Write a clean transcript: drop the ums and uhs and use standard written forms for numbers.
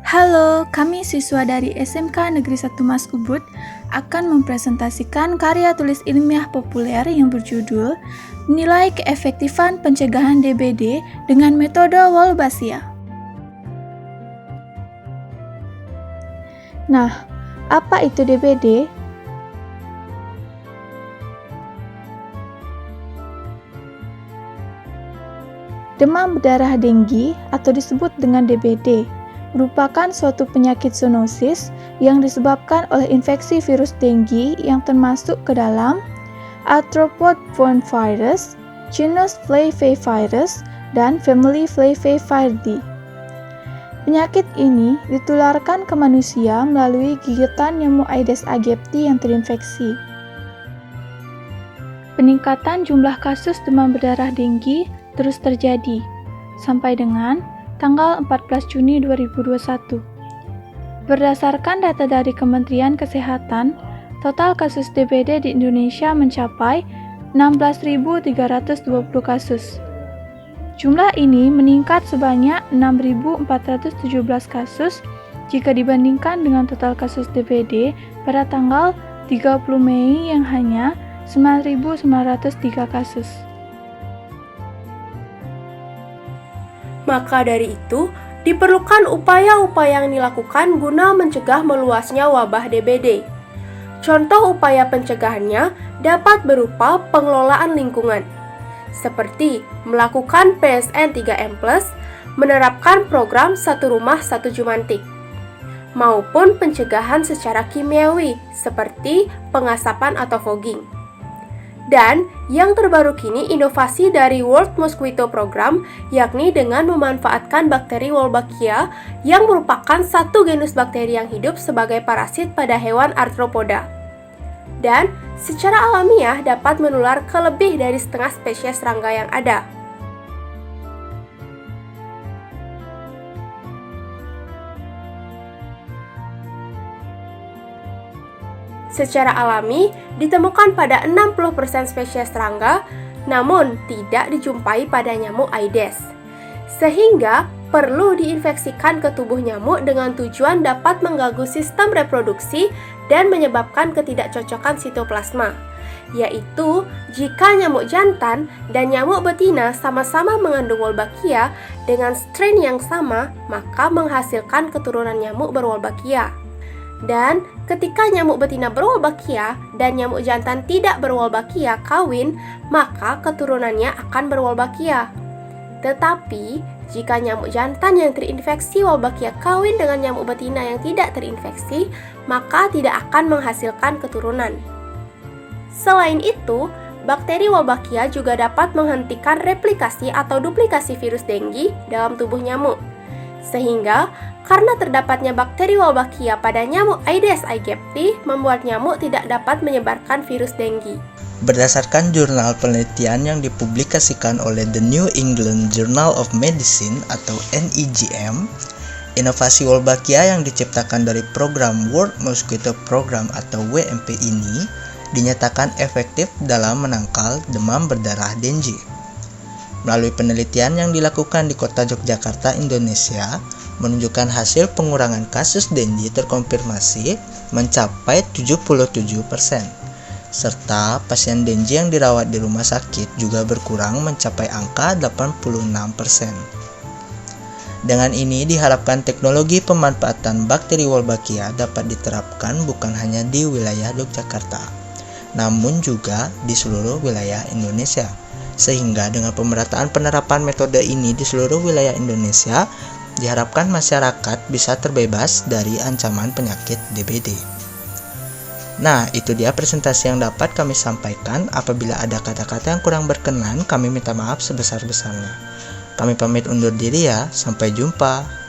Halo, kami siswa dari SMK Negeri 1 Mas Ubud akan mempresentasikan karya tulis ilmiah populer yang berjudul Menilai Keefektifan Pencegahan DBD dengan Metode Wolbachia. Nah, apa itu DBD? Demam berdarah denggi atau disebut dengan DBD merupakan suatu penyakit zoonosis yang disebabkan oleh infeksi virus denggi yang termasuk ke dalam arthropod-borne virus, genus Flavivirus, dan famili Flaviviridae. Penyakit ini ditularkan ke manusia melalui gigitan nyamuk Aedes aegypti yang terinfeksi. Peningkatan jumlah kasus demam berdarah denggi terus terjadi sampai dengan tanggal 14 Juni 2021. Berdasarkan data dari Kementerian Kesehatan, total kasus DBD di Indonesia mencapai 16.320 kasus. Jumlah ini meningkat sebanyak 6.417 kasus jika dibandingkan dengan total kasus DBD pada tanggal 30 Mei yang hanya 9.903 kasus. Maka dari itu, diperlukan upaya-upaya yang dilakukan guna mencegah meluasnya wabah DBD. Contoh upaya pencegahannya dapat berupa pengelolaan lingkungan, seperti melakukan PSN 3M+, menerapkan program satu rumah satu jumantik, maupun pencegahan secara kimiawi, seperti pengasapan atau fogging. Dan yang terbaru kini inovasi dari World Mosquito Program, yakni dengan memanfaatkan bakteri Wolbachia yang merupakan satu genus bakteri yang hidup sebagai parasit pada hewan arthropoda. Dan secara alamiah dapat menular ke lebih dari setengah spesies serangga yang ada. Secara alami, ditemukan pada 60% spesies serangga, namun tidak dijumpai pada nyamuk Aedes. Sehingga perlu diinfeksikan ke tubuh nyamuk dengan tujuan dapat mengganggu sistem reproduksi dan menyebabkan ketidakcocokan sitoplasma, yaitu jika nyamuk jantan dan nyamuk betina sama-sama mengandung Wolbachia dengan strain yang sama, maka menghasilkan keturunan nyamuk berwolbachia. Dan ketika nyamuk betina berwolbachia dan nyamuk jantan tidak berwolbachia kawin, maka keturunannya akan berwolbachia. Tetapi, jika nyamuk jantan yang terinfeksi Wolbachia kawin dengan nyamuk betina yang tidak terinfeksi, maka tidak akan menghasilkan keturunan. Selain itu, bakteri Wolbachia juga dapat menghentikan replikasi atau duplikasi virus denggi dalam tubuh nyamuk. Sehingga, karena terdapatnya bakteri Wolbachia pada nyamuk Aedes aegypti, membuat nyamuk tidak dapat menyebarkan virus denggi. Berdasarkan jurnal penelitian yang dipublikasikan oleh The New England Journal of Medicine atau NEJM, inovasi Wolbachia yang diciptakan dari program World Mosquito Program atau WMP ini dinyatakan efektif dalam menangkal demam berdarah denggi. Melalui penelitian yang dilakukan di kota Yogyakarta, Indonesia, menunjukkan hasil pengurangan kasus denggi terkonfirmasi mencapai 77%. Serta pasien denggi yang dirawat di rumah sakit juga berkurang mencapai angka 86%. Dengan ini diharapkan teknologi pemanfaatan bakteri Wolbachia dapat diterapkan bukan hanya di wilayah Yogyakarta, namun juga di seluruh wilayah Indonesia. Sehingga dengan pemerataan penerapan metode ini di seluruh wilayah Indonesia, diharapkan masyarakat bisa terbebas dari ancaman penyakit DBD. Nah, itu dia presentasi yang dapat kami sampaikan. Apabila ada kata-kata yang kurang berkenan, kami minta maaf sebesar-besarnya. Kami pamit undur diri ya, sampai jumpa.